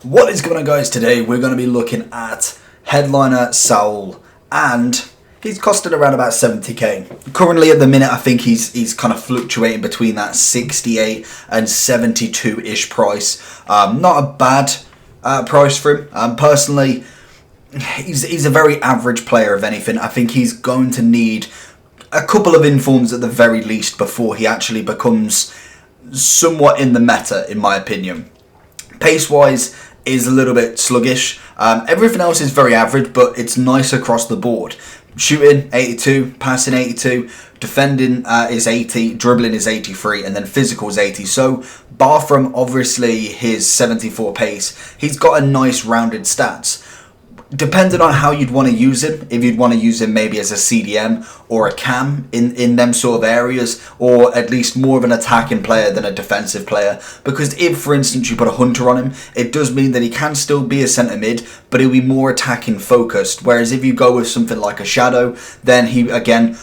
What is going on, guys? Today we're going to be looking at headliner Saul, and he's costing around about 70k. Currently at the minute I think he's kind of fluctuating between that 68 and 72-ish price. Not a bad price for him. Personally, he's a very average player if anything. I think he's going to need a couple of informs at the very least before he actually becomes somewhat in the meta, in my opinion. Pace-wise is a little bit sluggish. Everything else is very average, but it's nice across the board. Shooting 82, passing 82, defending is 80, dribbling is 83, and then physical is 80. So, bar from obviously his 74 pace, he's got a nice rounded stats. Depending on how you'd want to use him, if you'd want to use him maybe as a CDM or a cam in them sort of areas, or at least more of an attacking player than a defensive player. Because if, for instance, you put a hunter on him, it does mean that he can still be a centre mid, but he'll be more attacking focused. Whereas if you go with something like a shadow, then he, again,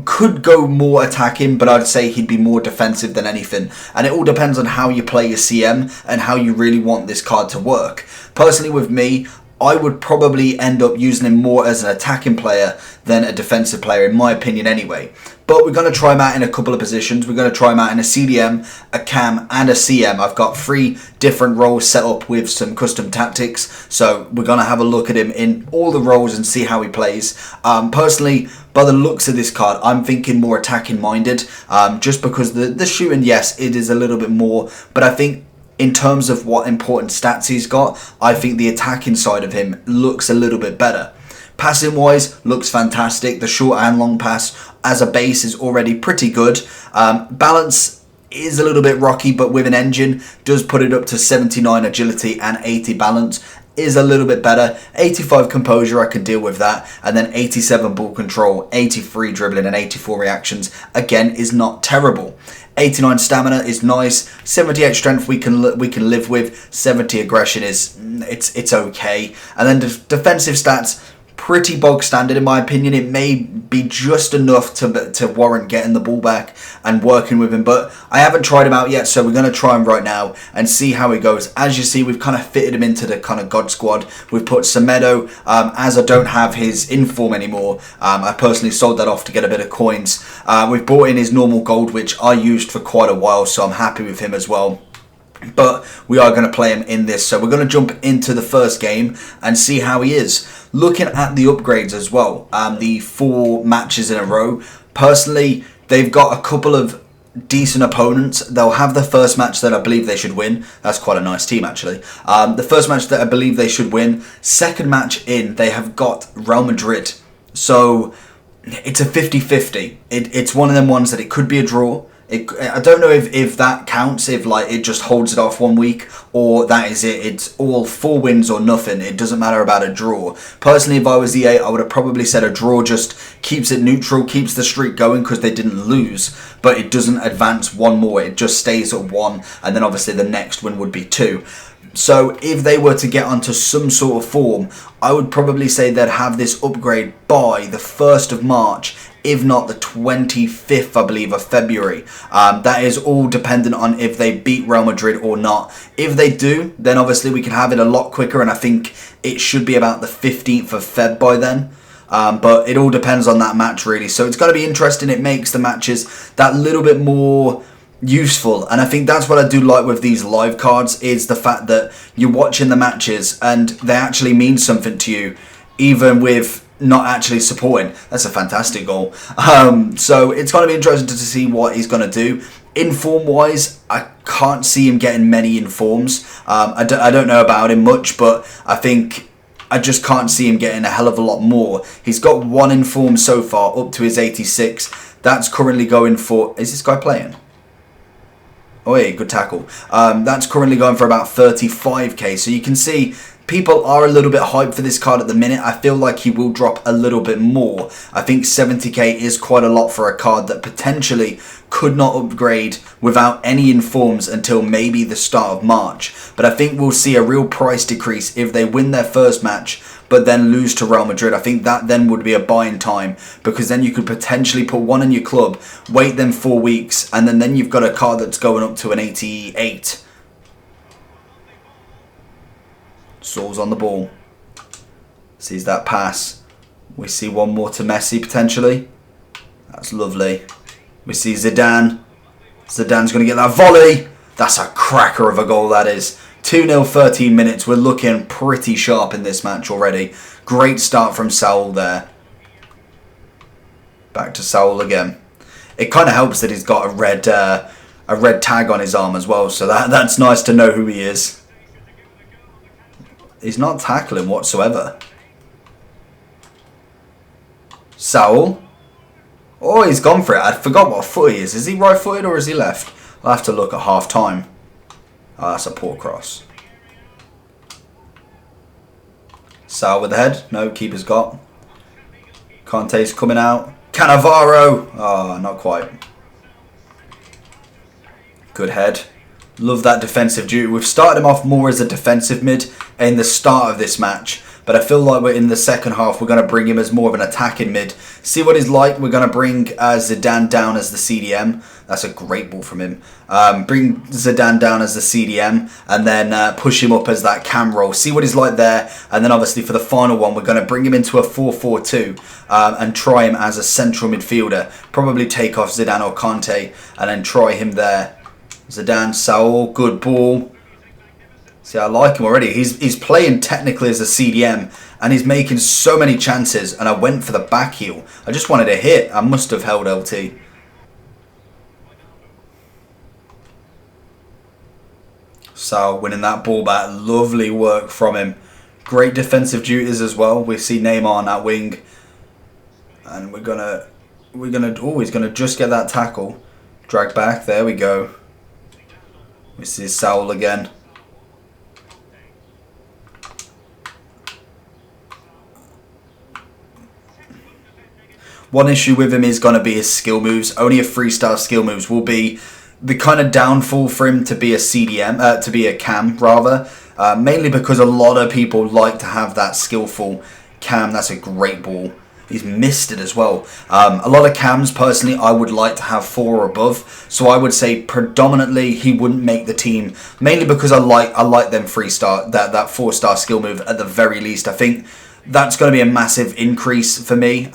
could go more attacking, but I'd say he'd be more defensive than anything. And it all depends on how you play your CM and how you really want this card to work. Personally, with me, I would probably end up using him more as an attacking player than a defensive player, in my opinion anyway. But we're going to try him out in a couple of positions. We're going to try him out in a CDM, a cam, and a CM. I've got 3 different roles set up with some custom tactics. So we're going to have a look at him in all the roles and see how he plays. Personally, by the looks of this card, I'm thinking more attacking minded. Just because the shooting, yes, it is a little bit more. But I think in terms of what important stats he's got, I think the attacking side of him looks a little bit better. Passing wise, looks fantastic. The short and long pass as a base is already pretty good. Balance is a little bit rocky, but with an engine, does put it up to 79 agility and 80 balance. Is a little bit better. 85 composure, I can deal with that. And then 87 ball control, 83 dribbling, and 84 reactions. Again, is not terrible. 89 stamina is nice. 78 strength we can live with. 70 aggression is it's okay. And then defensive stats, pretty bog standard in my opinion. It may be just enough to warrant getting the ball back and working with him, but I haven't tried him out yet, so we're going to try him right now and see how he goes. As you see, we've kind of fitted him into the kind of God squad. We've put Semedo, as I don't have his inform anymore, I personally sold that off to get a bit of coins. We've brought in his normal gold, which I used for quite a while, so I'm happy with him as well. But we are going to play him in this, so we're going to jump into the first game and see how he is. Looking at the upgrades as well, the 4 matches in a row, personally, they've got a couple of decent opponents. They'll have the first match that I believe they should win. That's quite a nice team, actually. The first match that I believe they should win. Second match in, they have got Real Madrid. So it's a 50-50. It's one of them ones that it could be a draw. I don't know if that counts, if like it just holds it off 1 week, or that is it. It's all 4 wins or nothing. It doesn't matter about a draw. Personally, if I was EA, I would have probably said a draw just keeps it neutral, keeps the streak going because they didn't lose, but it doesn't advance 1 more. It just stays at 1, and then obviously the next win would be 2. So if they were to get onto some sort of form, I would probably say they'd have this upgrade by the 1st of March, if not the 25th, I believe, of February. That is all dependent on if they beat Real Madrid or not. If they do, then obviously we can have it a lot quicker, and I think it should be about the 15th of Feb by then. But it all depends on that match, really. So it's going to be interesting. It makes the matches that little bit more useful, and I think that's what I do like with these live cards, is the fact that you're watching the matches and they actually mean something to you, even with not actually supporting. That's a fantastic goal. So it's going to be interesting to see what he's going to do. Inform wise, I can't see him getting many informs. I don't know about him much, but I think I just can't see him getting a hell of a lot more. He's got 1 inform so far, up to his 86. That's currently going for... Is this guy playing? Oh yeah, good tackle. That's currently going for about 35k. So you can see people are a little bit hyped for this card at the minute. I feel like he will drop a little bit more. I think 70k is quite a lot for a card that potentially could not upgrade without any informs until maybe the start of March. But I think we'll see a real price decrease if they win their first match but then lose to Real Madrid. I think that then would be a buying time, because then you could potentially put 1 in your club, wait them 4 weeks, and then you've got a card that's going up to an 88. Saul's on the ball. Sees that pass. We see one more to Messi potentially. That's lovely. We see Zidane. Zidane's going to get that volley. That's a cracker of a goal, that is. 2-0, 13 minutes. We're looking pretty sharp in this match already. Great start from Saul there. Back to Saul again. It kind of helps that he's got a red tag on his arm as well, so that's nice to know who he is. He's not tackling whatsoever. Saul. Oh, he's gone for it. I forgot what foot he is. Is he right-footed or is he left? I'll have to look at half-time. Oh, that's a poor cross. Saul with the head. No, keeper's got. Conte's coming out. Cannavaro. Oh, not quite. Good head. Love that defensive duty. We've started him off more as a defensive mid in the start of this match. But I feel like we're in the second half. We're going to bring him as more of an attacking mid. See what he's like. We're going to bring Zidane down as the CDM. That's a great ball from him. Bring Zidane down as the CDM. And then push him up as that cam role. See what he's like there. And then obviously for the final one, we're going to bring him into a 4-4-2. And try him as a central midfielder. Probably take off Zidane or Conte. And then try him there. Zidane, Saul, good ball. See, I like him already. He's playing technically as a CDM, and he's making so many chances, and I went for the back heel. I just wanted a hit. I must have held LT. Saul winning that ball back. Lovely work from him. Great defensive duties as well. We see Neymar on that wing. And he's gonna just get that tackle. Drag back, there we go. We see Saul again. One issue with him is going to be his skill moves. Only a 3-star skill moves will be the kind of downfall for him to be a CDM, to be a cam rather. Mainly because a lot of people like to have that skillful cam. That's a great ball. He's missed it as well. A lot of cams, personally, I would like to have 4 or above. So I would say predominantly he wouldn't make the team. Mainly because I like them 3-star, that 4-star skill move at the very least. I think that's going to be a massive increase for me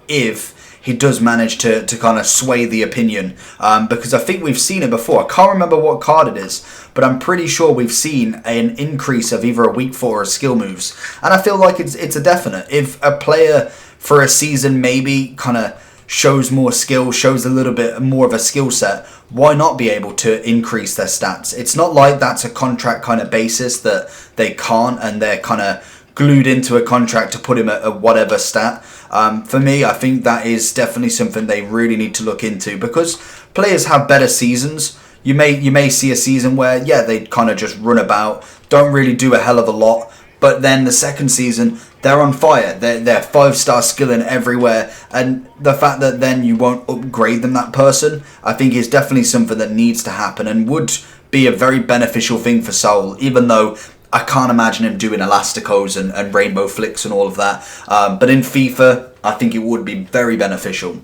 if he does manage to kind of sway the opinion. Because I think we've seen it before. I can't remember what card it is, but I'm pretty sure we've seen an increase of either a weak 4 or skill moves. And I feel like it's a definite. If a player for a season maybe kind of shows more skill, shows a little bit more of a skill set, why not be able to increase their stats? It's not like that's a contract kind of basis that they can't and they're kind of glued into a contract to put him at a whatever stat. For me, I think that is definitely something they really need to look into, because players have better seasons. You may see a season where, yeah, they kind of just run about, don't really do a hell of a lot, but then the second season, they're on fire. They're 5-star skilling everywhere, and the fact that then you won't upgrade them, that person, I think is definitely something that needs to happen and would be a very beneficial thing for Saul, even though I can't imagine him doing elasticos and rainbow flicks and all of that. But in FIFA, I think it would be very beneficial.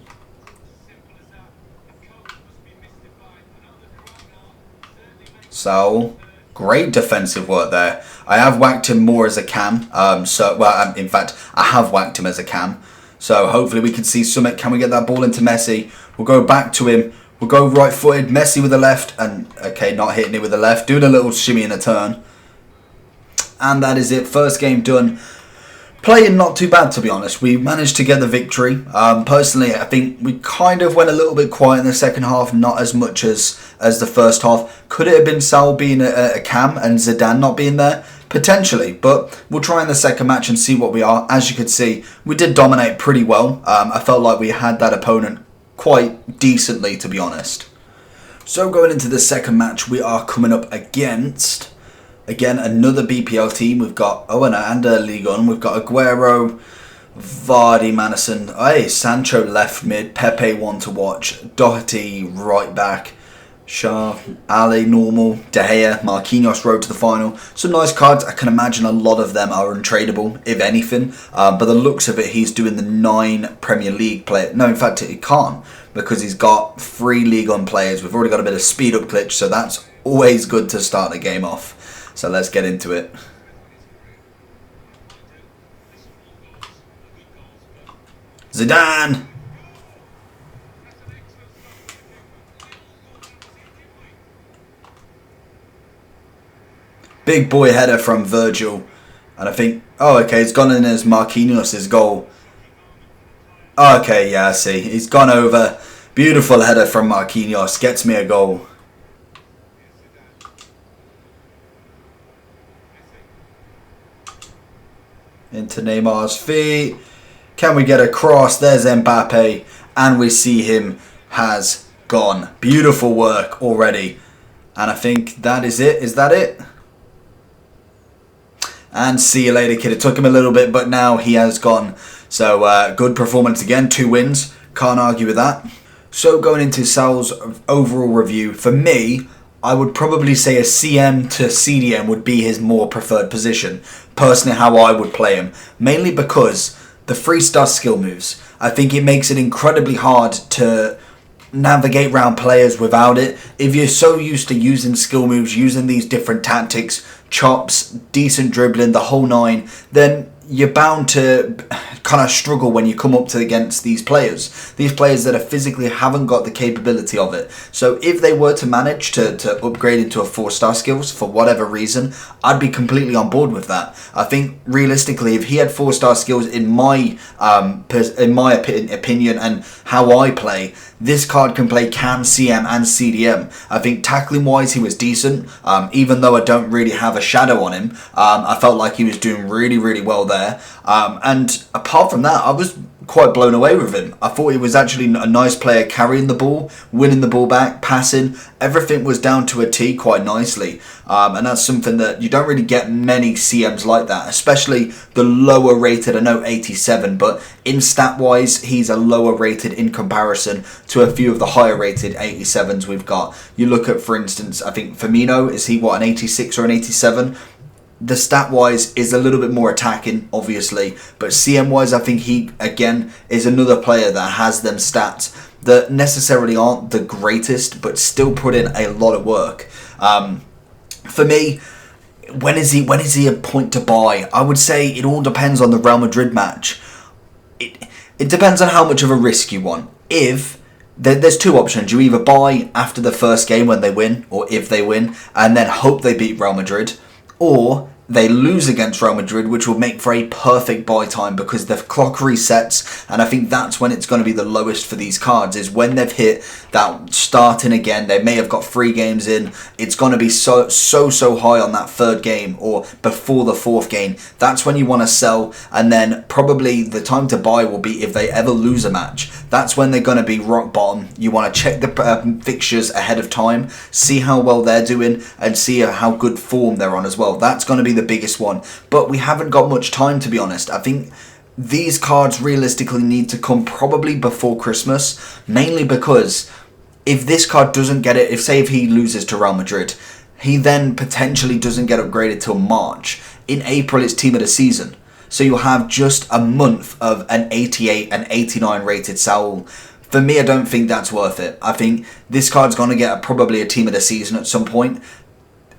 So, great defensive work there. I have whacked him more as a cam. In fact, I have whacked him as a cam. So hopefully we can see something. Can we get that ball into Messi? We'll go back to him. We'll go right-footed. Messi with the left. And, okay, not hitting it with the left. Doing a little shimmy in a turn. And that is it. First game done. Playing not too bad, to be honest. We managed to get the victory. Personally, I think we kind of went a little bit quiet in the second half. Not as much as the first half. Could it have been Saul being a cam and Zidane not being there? Potentially. But we'll try in the second match and see what we are. As you can see, we did dominate pretty well. I felt like we had that opponent quite decently, to be honest. So going into the second match, we are coming up against... Again, another BPL team. We've got Owen and League On. We've got Aguero, Vardy, Madison. Hey, Sancho left mid. Pepe one to watch. Doherty right back. Shah, Ali normal. De Gea, Marquinhos road to the final. Some nice cards. I can imagine a lot of them are untradeable, if anything. But the looks of it, he's doing the 9 Premier League players. No, in fact, he can't, because he's got 3 League On players. We've already got a bit of speed up glitch, so that's always good to start the game off. So let's get into it. Zidane. Big boy header from Virgil. And I think, oh, okay, it's gone in as Marquinhos' goal. Okay, yeah, I see. He's gone over. Beautiful header from Marquinhos. Gets me a goal. Into Neymar's feet. Can we get a cross? There's Mbappe. And we see him has gone. Beautiful work already. And I think that is it. Is that it? And see you later, kid. It took him a little bit, but now he has gone. So, good performance again. 2 wins. Can't argue with that. So, going into Saul's overall review, for me, I would probably say a CM to CDM would be his more preferred position. Personally, how I would play him. Mainly because the 3-star skill moves. I think it makes it incredibly hard to navigate around players without it. If you're so used to using skill moves, using these different tactics, chops, decent dribbling, the whole 9, then you're bound to kind of struggle when you come up to against these players. These players that are physically haven't got the capability of it. So if they were to manage to upgrade into a 4-star skills for whatever reason, I'd be completely on board with that. I think realistically, if he had 4-star skills in my opinion and how I play, this card can play CAM, CM and CDM. I think tackling wise he was decent, even though I don't really have a shadow on him. I felt like he was doing really, really well there. And apart from that, I was quite blown away with him. I thought he was actually a nice player, carrying the ball, winning the ball back, passing. Everything was down to a T quite nicely. And that's something that you don't really get many CMs like that, especially the lower rated. I know 87, but in stat wise, he's a lower rated in comparison to a few of the higher rated 87s we've got. You look at, for instance, I think Firmino, is he what, an 86 or an 87? The stat-wise is a little bit more attacking, obviously. But CM-wise, I think he, again, is another player that has them stats that necessarily aren't the greatest, but still put in a lot of work. For me, when is he a point to buy? I would say it all depends on the Real Madrid match. It depends on how much of a risk you want. There's 2 options. You either buy after the first game when they win, or if they win, and then hope they beat Real Madrid, or they lose against Real Madrid, which will make for a perfect buy time because the clock resets, and I think that's when it's going to be the lowest for these cards, is when they've hit that starting again. They may have got 3 games in. It's going to be so high on that 3rd game or before the 4th game. That's when you want to sell, and then probably the time to buy will be if they ever lose a match. That's when they're going to be rock bottom. You want to check the fixtures ahead of time, see how well they're doing, and see how good form they're on as well. That's going to be the biggest one. But we haven't got much time, to be honest. I think these cards realistically need to come probably before Christmas, mainly because if this card doesn't get it, if he loses to Real Madrid, he then potentially doesn't get upgraded till March. In April, it's team of the season. So you'll have just a month of an 88 and 89 rated Saul. For me, I don't think that's worth it. I think this card's going to get probably a team of the season at some point.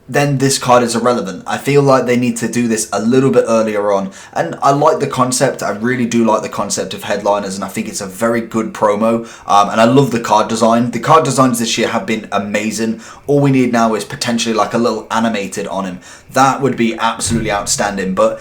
Then this card is irrelevant. I feel like they need to do this a little bit earlier on. And I like the concept. I really do like the concept of headliners, and I think it's a very good promo. And I love the card design. The card designs this year have been amazing. All we need now is potentially like a little animated on him. That would be absolutely outstanding. But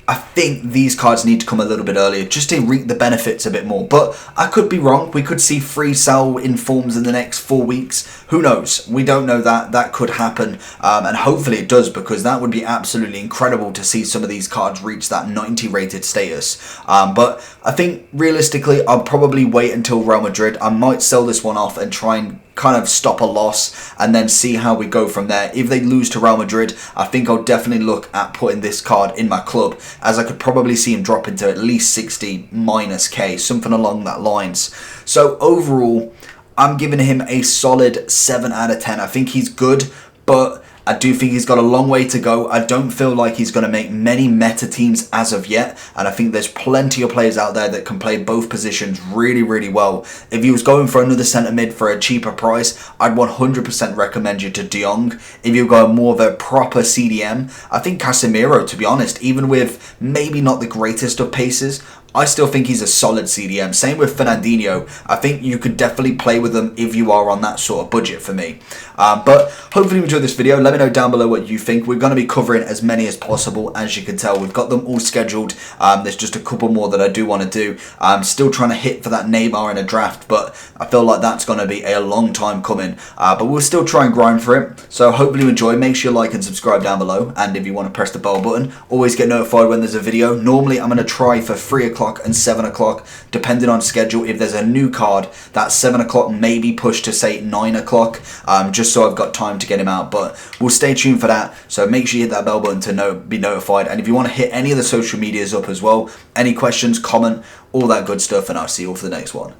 I think these cards need to come a little bit earlier just to reap the benefits a bit more. But I could be wrong. We could see free Saul in forms in the next 4 weeks. Who knows? We don't know that. That could happen. And hopefully it does, because that would be absolutely incredible to see some of these cards reach that 90 rated status. But I think realistically, I'll probably wait until Real Madrid. I might sell this one off and try and kind of stop a loss and then see how we go from there. If they lose to Real Madrid, I think I'll definitely look at putting this card in my club, as I could probably see him drop into at least 60 minus K, something along that lines. So overall, I'm giving him a solid 7 out of 10. I think he's good, but I do think he's got a long way to go. I don't feel like he's going to make many meta teams as of yet, and I think there's plenty of players out there that can play both positions really, really well. If he was going for another centre mid for a cheaper price, I'd 100% recommend you to De Jong. If you're going more of a proper CDM, I think Casemiro, to be honest, even with maybe not the greatest of paces, I still think he's a solid CDM. Same with Fernandinho. I think you could definitely play with them if you are on that sort of budget for me. But hopefully you enjoyed this video. Let me know down below what you think. We're going to be covering as many as possible. As you can tell, we've got them all scheduled. There's just a couple more that I do want to do. I'm still trying to hit for that Neymar in a draft, but I feel like that's going to be a long time coming. But we'll still try and grind for it. So hopefully you enjoy. Make sure you like and subscribe down below. And if you want to press the bell button, always get notified when there's a video. Normally I'm going to try for 3 o'clock and 7 o'clock, depending on schedule. If there's a new card, that 7 o'clock may be pushed to say 9 o'clock, just so I've got time to get him out. But we'll stay tuned for that. So make sure you hit that bell button to be notified. And if you want to hit any of the social medias up as well, any questions, comment, all that good stuff, and I'll see you all for the next one.